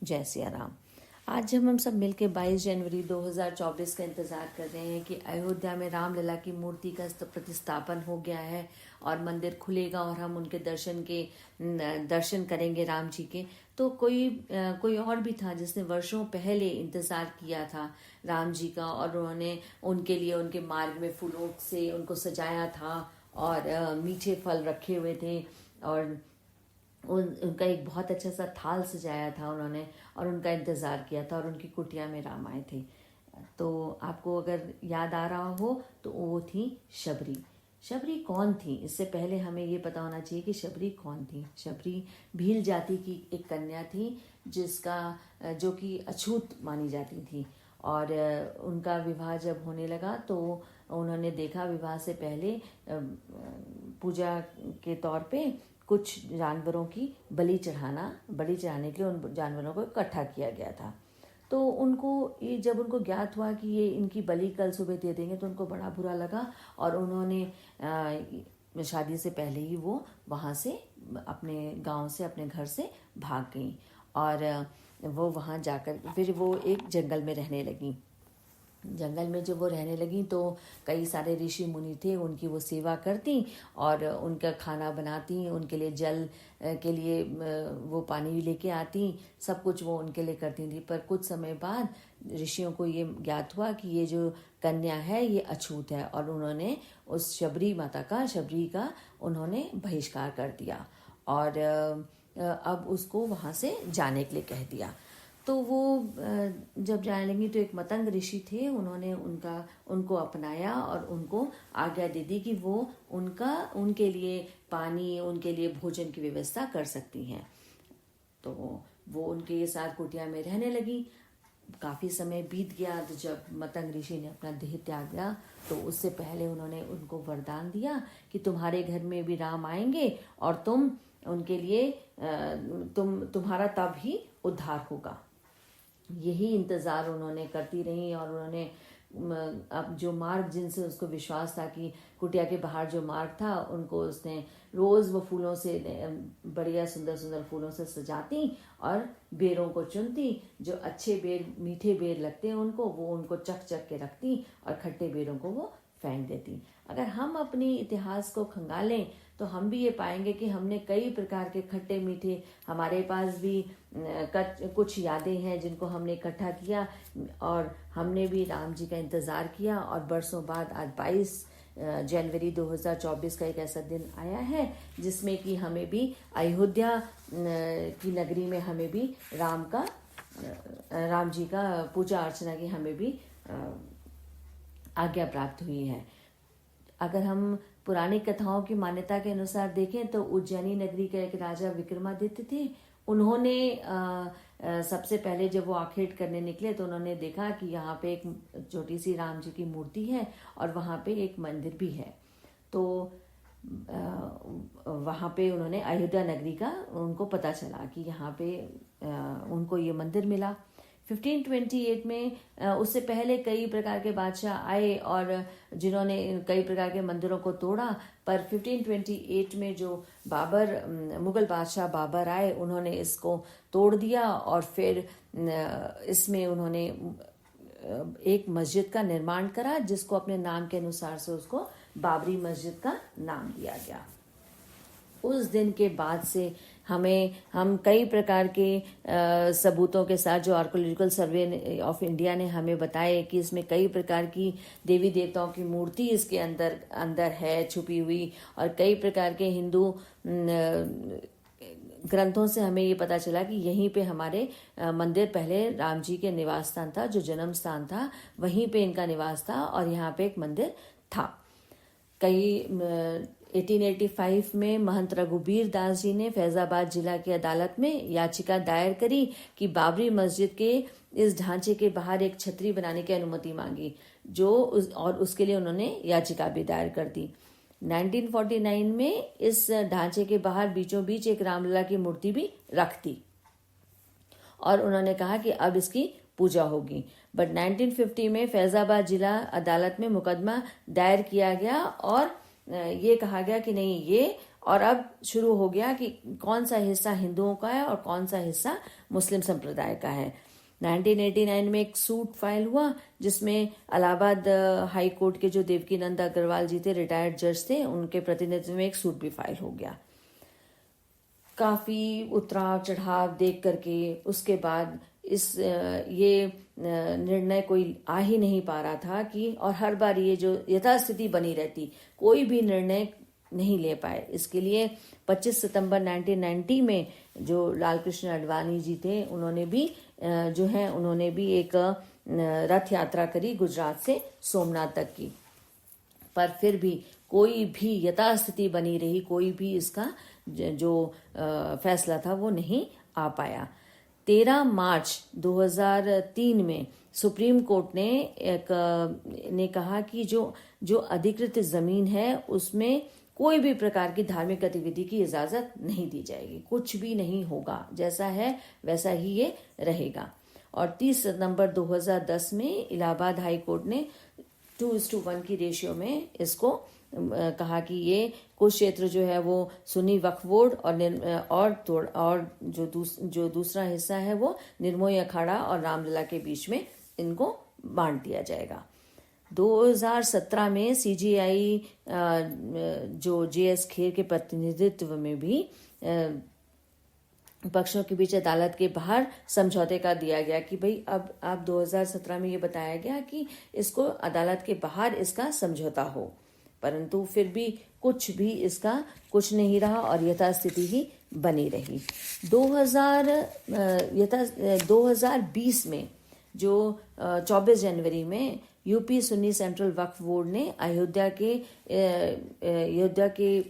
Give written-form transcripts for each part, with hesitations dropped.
जय सिया राम। आज जब हम सब मिलके 22 जनवरी 2024 का इंतज़ार कर रहे हैं कि अयोध्या में रामलला की मूर्ति का प्रतिस्थापन हो गया है और मंदिर खुलेगा और हम उनके दर्शन करेंगे राम जी के, तो कोई और भी था जिसने वर्षों पहले इंतज़ार किया था राम जी का, और उन्होंने उनके लिए उनके मार्ग में फूलों से उनको सजाया था और मीठे फल रखे हुए थे और उनका एक बहुत अच्छा सा थाल सजाया था उन्होंने और उनका इंतज़ार किया था और उनकी कुटिया में राम आए थे। तो आपको अगर याद आ रहा हो तो वो थी शबरी। शबरी कौन थी? इससे पहले हमें ये पता होना चाहिए कि शबरी कौन थी। शबरी भील जाति की एक कन्या थी जो कि अछूत मानी जाती थी, और उनका विवाह जब होने लगा तो उन्होंने देखा विवाह से पहले पूजा के तौर पे कुछ जानवरों की बलि चढ़ाने के लिए उन जानवरों को इकट्ठा किया गया था। तो जब उनको ज्ञात हुआ कि ये इनकी बलि कल सुबह दे देंगे तो उनको बड़ा बुरा लगा और उन्होंने शादी से पहले ही वो वहाँ से अपने गांव से अपने घर से भाग गई और वो वहाँ जाकर फिर वो एक जंगल में रहने लगी। जंगल में जब वो रहने लगी तो कई सारे ऋषि मुनि थे, उनकी वो सेवा करती और उनका खाना बनाती, उनके लिए जल के लिए वो पानी लेके आती, सब कुछ वो उनके लिए करती थी। पर कुछ समय बाद ऋषियों को ये ज्ञात हुआ कि ये जो कन्या है ये अछूत है और उन्होंने उस शबरी का उन्होंने बहिष्कार कर दिया और अब उसको वहाँ से जाने के लिए कह दिया। तो वो जब जाने लगी तो एक मतंग ऋषि थे, उन्होंने उनको अपनाया और उनको आज्ञा दे दी कि वो उनके लिए पानी, उनके लिए भोजन की व्यवस्था कर सकती हैं। तो वो उनके साथ कुटिया में रहने लगी। काफ़ी समय बीत गया तो जब मतंग ऋषि ने अपना देह त्याग दिया तो उससे पहले उन्होंने उनको वरदान दिया कि तुम्हारे घर में भी राम आएंगे और तुम उनके लिए तुम्हारा तब ही उद्धार होगा। यही इंतज़ार उन्होंने करती रही और उन्होंने अब जो मार्ग जिनसे उसको विश्वास था कि कुटिया के बाहर जो मार्ग था उनको उसने रोज़ वो फूलों से बढ़िया सुंदर सुंदर फूलों से सजाती और बेरों को चुनती, जो अच्छे बेर मीठे बेर लगते हैं उनको चक के रखती और खट्टे बेरों को वो फेंक देती। अगर हम अपनी इतिहास को खंगालें तो हम भी ये पाएंगे कि हमने कई प्रकार के खट्टे मीठे, हमारे पास भी कुछ यादें हैं जिनको हमने इकट्ठा किया और हमने भी राम जी का इंतज़ार किया और बरसों बाद आज 22 जनवरी 2024 का एक ऐसा दिन आया है जिसमें कि हमें भी अयोध्या की नगरी में हमें भी राम जी का पूजा अर्चना की हमें भी आज्ञा प्राप्त हुई है। अगर हम पुरानी कथाओं की मान्यता के अनुसार देखें तो उज्जैनी नगरी के एक राजा विक्रमादित्य थे। उन्होंने सबसे पहले जब वो आखेट करने निकले तो उन्होंने देखा कि यहाँ पे एक छोटी सी राम जी की मूर्ति है और वहाँ पे एक मंदिर भी है। तो वहाँ पे उन्होंने अयोध्या नगरी का उनको पता चला कि यहाँ पे उनको ये मंदिर मिला। 1528 में उससे पहले कई प्रकार के बादशाह आए और जिन्होंने कई प्रकार के मंदिरों को तोड़ा, पर 1528 में जो मुगल बादशाह बाबर आए उन्होंने इसको तोड़ दिया और फिर इसमें उन्होंने एक मस्जिद का निर्माण करा जिसको अपने नाम के अनुसार से उसको बाबरी मस्जिद का नाम दिया गया। उस दिन के बाद से हम कई प्रकार के सबूतों के साथ जो आर्कोलॉजिकल सर्वे ऑफ इंडिया ने हमें बताए कि इसमें कई प्रकार की देवी देवताओं की मूर्ति इसके अंदर है छुपी हुई, और कई प्रकार के हिंदू ग्रंथों से हमें ये पता चला कि यहीं पे हमारे मंदिर पहले राम जी के निवास स्थान था, जो जन्म स्थान था वहीं पे इनका निवास था और यहाँ पे एक मंदिर था। 1885 में महंत रघुबीर दास जी ने फैजाबाद जिला की अदालत में याचिका दायर करी कि बाबरी मस्जिद के इस ढांचे के बाहर एक छतरी बनाने की अनुमति मांगी, और उसके लिए उन्होंने याचिका भी दायर कर दी। 1949 में इस ढांचे के बाहर बीचों बीच एक रामलला की मूर्ति भी रख दी और उन्होंने कहा कि अब इसकी पूजा होगी। बट 1950 में फैजाबाद जिला अदालत में मुकदमा दायर किया गया और ये कहा गया कि नहीं, ये और अब शुरू हो गया कि कौन सा हिस्सा हिंदुओं का है और कौन सा हिस्सा मुस्लिम संप्रदाय का है। 1989 में एक सूट फाइल हुआ जिसमें इलाहाबाद हाई कोर्ट के जो देवकीनंद अग्रवाल जी थे, रिटायर्ड जज थे, उनके प्रतिनिधित्व में एक सूट भी फाइल हो गया। काफी उतराव चढ़ाव देख करके उसके बाद ये निर्णय कोई आ ही नहीं पा रहा था कि, और हर बार ये जो यथास्थिति बनी रहती, कोई भी निर्णय नहीं ले पाए। इसके लिए 25 सितंबर 1990 में जो लाल कृष्ण आडवाणी जी थे, उन्होंने भी एक रथ यात्रा करी गुजरात से सोमनाथ तक की, पर फिर भी कोई भी यथास्थिति बनी रही, कोई भी इसका जो फैसला था वो नहीं आ पाया। 13 मार्च 2003 में सुप्रीम कोर्ट ने कहा कि जो अधिकृत जमीन है उसमें कोई भी प्रकार की धार्मिक गतिविधि की इजाजत नहीं दी जाएगी, कुछ भी नहीं होगा, जैसा है वैसा ही ये रहेगा। और 30 सितंबर 2010 में इलाहाबाद हाई कोर्ट ने 2:1 की रेशियो में इसको कहा कि ये कुछ क्षेत्र जो है वो सुन्नी वक्फ बोर्ड और जो दूसरा हिस्सा है वो निर्मोही अखाड़ा और रामलला के बीच में इनको बांट दिया जाएगा। 2017 में सीजीआई जो जेएस खेर के प्रतिनिधित्व में भी पक्षों के बीच अदालत के बाहर समझौते का दिया गया कि भाई अब 2017 में ये बताया गया कि इसको अदालत के बाहर इसका समझौता हो, परंतु फिर भी कुछ नहीं रहा और यथास्थिति ही बनी रही। 2020 में जो 24 जनवरी में यूपी सुन्नी सेंट्रल वक्फ बोर्ड ने अयोध्या के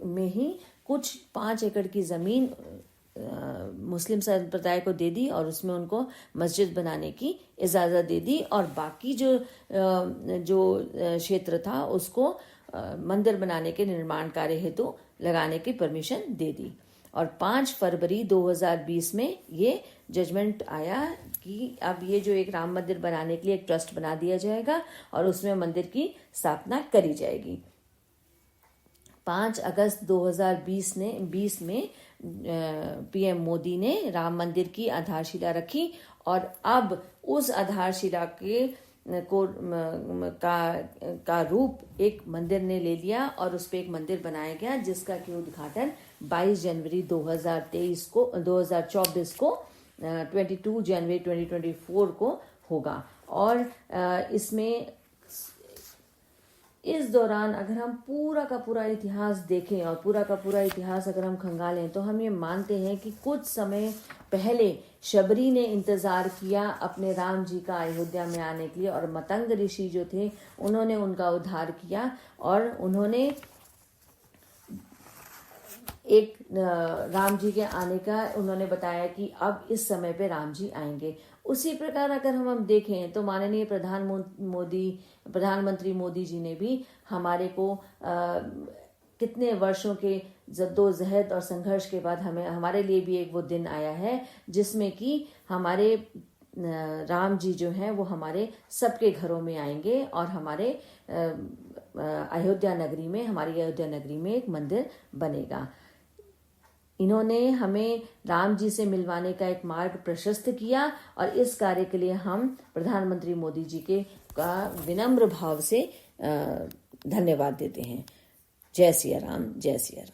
में ही कुछ 5 एकड़ की जमीन मुस्लिम संप्रदाय को दे दी और उसमें उनको मस्जिद बनाने की इजाजत दे दी, और बाकी जो क्षेत्र था उसको मंदिर बनाने के निर्माण कार्य हेतु लगाने की परमिशन दे दी। और 5 फरवरी 2020 में ये जजमेंट आया कि अब ये जो एक राम मंदिर बनाने के लिए एक ट्रस्ट बना दिया जाएगा और उसमें मंदिर की स्थापना करी जाएगी। 5 अगस्त 2020 में पीएम मोदी ने राम मंदिर की आधारशिला रखी और अब उस आधारशिला का रूप एक मंदिर ने ले लिया और उस पे एक मंदिर बनाया गया, जिसका कि उद्घाटन 22 जनवरी 2024 को 22 जनवरी 2024 को होगा। और इसमें इस दौरान अगर हम पूरा का पूरा इतिहास देखें और पूरा का पूरा इतिहास अगर हम खंगालें तो हम ये मानते हैं कि कुछ समय पहले शबरी ने इंतजार किया अपने राम जी का अयोध्या में आने के लिए, और मतंग ऋषि जो थे उन्होंने उनका उद्धार किया और उन्होंने एक राम जी के आने का उन्होंने बताया कि अब इस समय पे राम जी आएंगे। उसी प्रकार अगर हम देखें तो माननीय प्रधानमंत्री मोदी जी ने भी हमारे को कितने वर्षों के जद्दोजहद और संघर्ष के बाद हमारे लिए भी एक वो दिन आया है जिसमें कि हमारे राम जी जो हैं वो हमारे सबके घरों में आएंगे और हमारी अयोध्या नगरी में एक मंदिर बनेगा। इन्होंने हमें राम जी से मिलवाने का एक मार्ग प्रशस्त किया और इस कार्य के लिए हम प्रधानमंत्री मोदी जी का विनम्र भाव से धन्यवाद देते हैं। जय सिया राम, जय सिया राम।